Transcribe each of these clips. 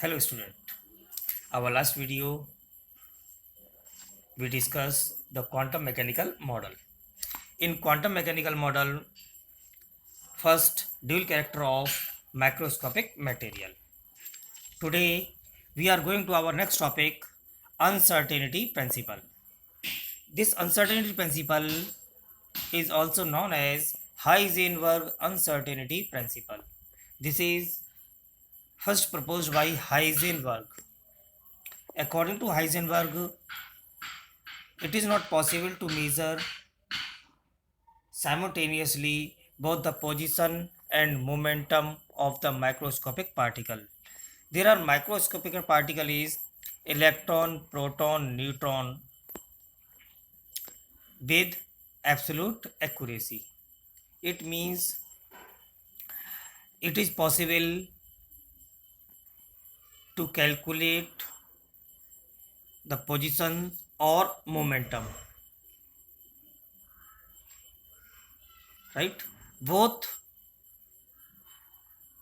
Hello student. Our last video we discussed the quantum mechanical model. In quantum mechanical model, first dual character of macroscopic material. Today we are going to our next topic, uncertainty principle. This uncertainty principle is also known as Heisenberg uncertainty principle. This is first proposed by Heisenberg. According to Heisenberg, it is not possible to measure simultaneously both the position and momentum of the microscopic particle. There are microscopic particles electron, proton, neutron with absolute accuracy. It means it is possible to calculate the position or momentum, right? Both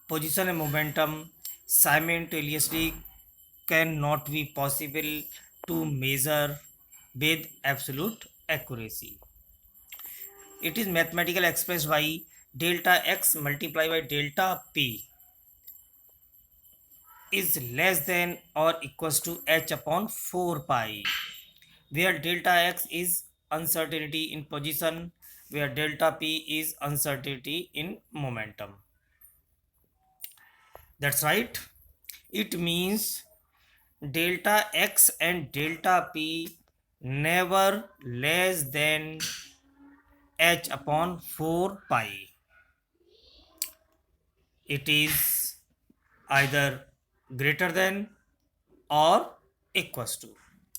position and momentum simultaneously cannot be possible to measure with absolute accuracy. It is mathematically expressed by delta x multiplied by delta p is less than or equals to h upon 4 pi, where delta x is uncertainty in position, where delta p is uncertainty in momentum. That's right. It means delta x and delta p never less than h upon 4 pi. It is either greater than or equals to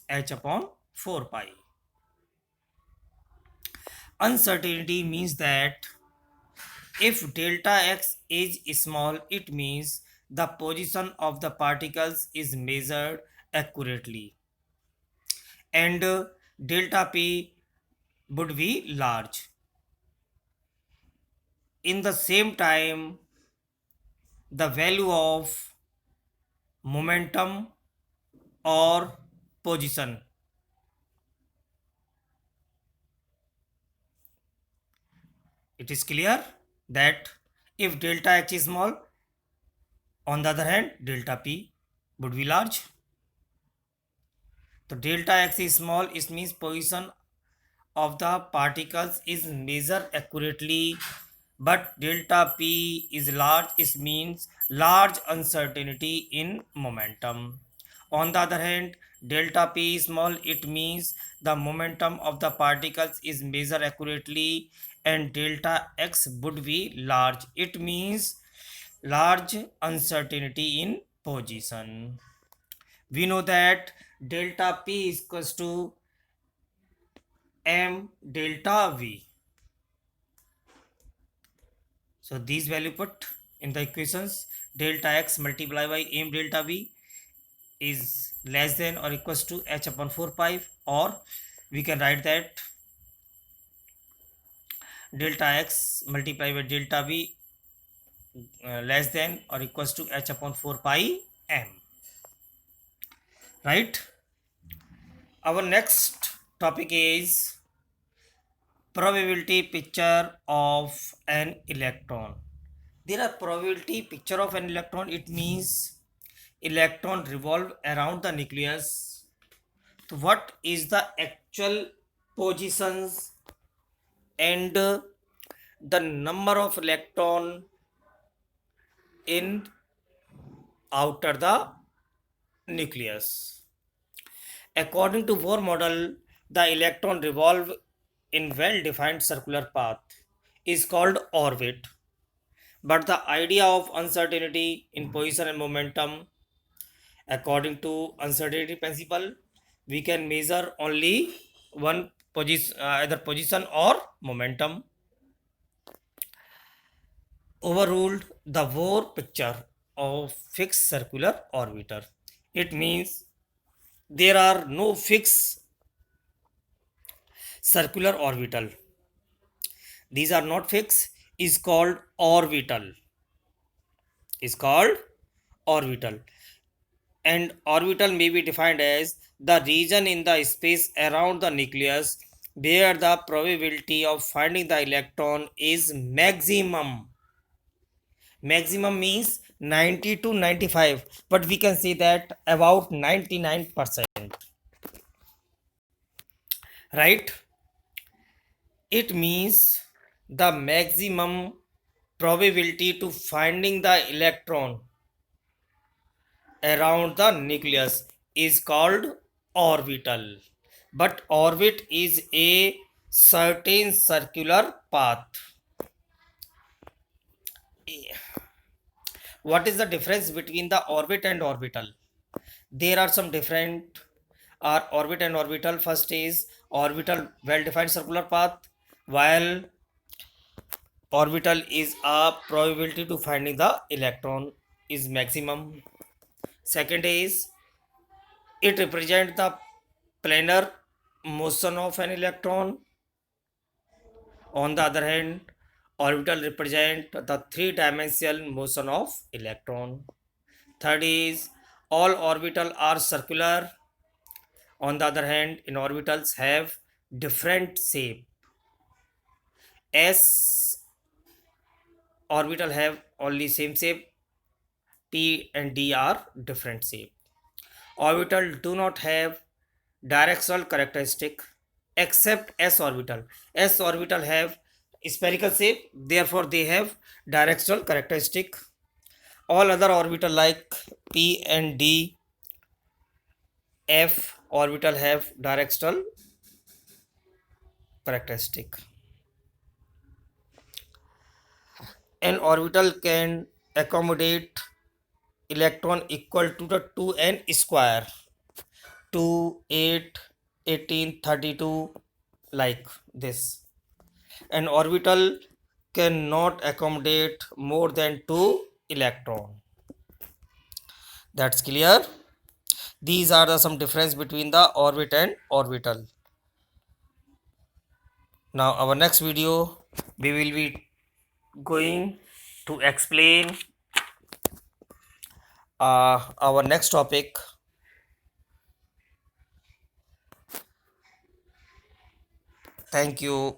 h upon 4 pi. Uncertainty means that if delta x is small, it means the position of the particles is measured accurately, and delta p would be large. In the same time, the value of momentum or position it is clear that if delta x is small, on the other hand delta p would be large. So delta x is small, it means position of the particles is measured accurately, but delta p is large, it means large uncertainty in momentum. On the other hand, delta p is small, it means the momentum of the particles is measured accurately, and delta x would be large, it means large uncertainty in position. We know that delta p is equals to m delta v. So these value put in the equations, delta x multiplied by m delta v is less than or equals to h upon 4 pi, or we can write that delta x multiplied by delta v less than or equals to h upon 4 pi m, right? Our next topic is probability picture of an electron. There are probability picture of an electron, it means electron revolve around the nucleus. So what is the actual positions and the number of electron in outer the nucleus. According to Bohr model, the electron revolve in well-defined circular path is called orbit. But the idea of uncertainty in position and momentum, according to uncertainty principle, we can measure only one position, either position or momentum. Overruled the Bohr picture of fixed circular orbiter. It means there are no fixed circular orbital. These are not fixed, is called orbital. Is called orbital. And orbital may be defined as the region in the space around the nucleus where the probability of finding the electron is maximum. Maximum means 90 to 95, but we can say that about 99%, right? It means the maximum probability to finding the electron around the nucleus is called orbital. But orbit is a certain circular path. What is the difference between the orbit and orbital? There are some different orbit and orbital. First is orbital well defined circular path, while orbital is a probability to finding the electron is maximum. Second is it represents the planar motion of an electron. On the other hand, orbital represent the three-dimensional motion of electron. Third is all orbital are circular. On the other hand, in orbitals have different shape. S orbital have only same shape. P and D are different shape. Orbital do not have directional characteristic except s orbital. S orbital have spherical shape, therefore they have directional characteristic. All other orbital like P and D, F orbital have directional characteristic. An orbital can accommodate electron equal to the 2n square, 2, 8, 18, 32, like this. An orbital cannot accommodate more than 2 electron. That's clear. These are the some difference between the orbit and orbital. Now our next video we will be going to explain our next topic. Thank you.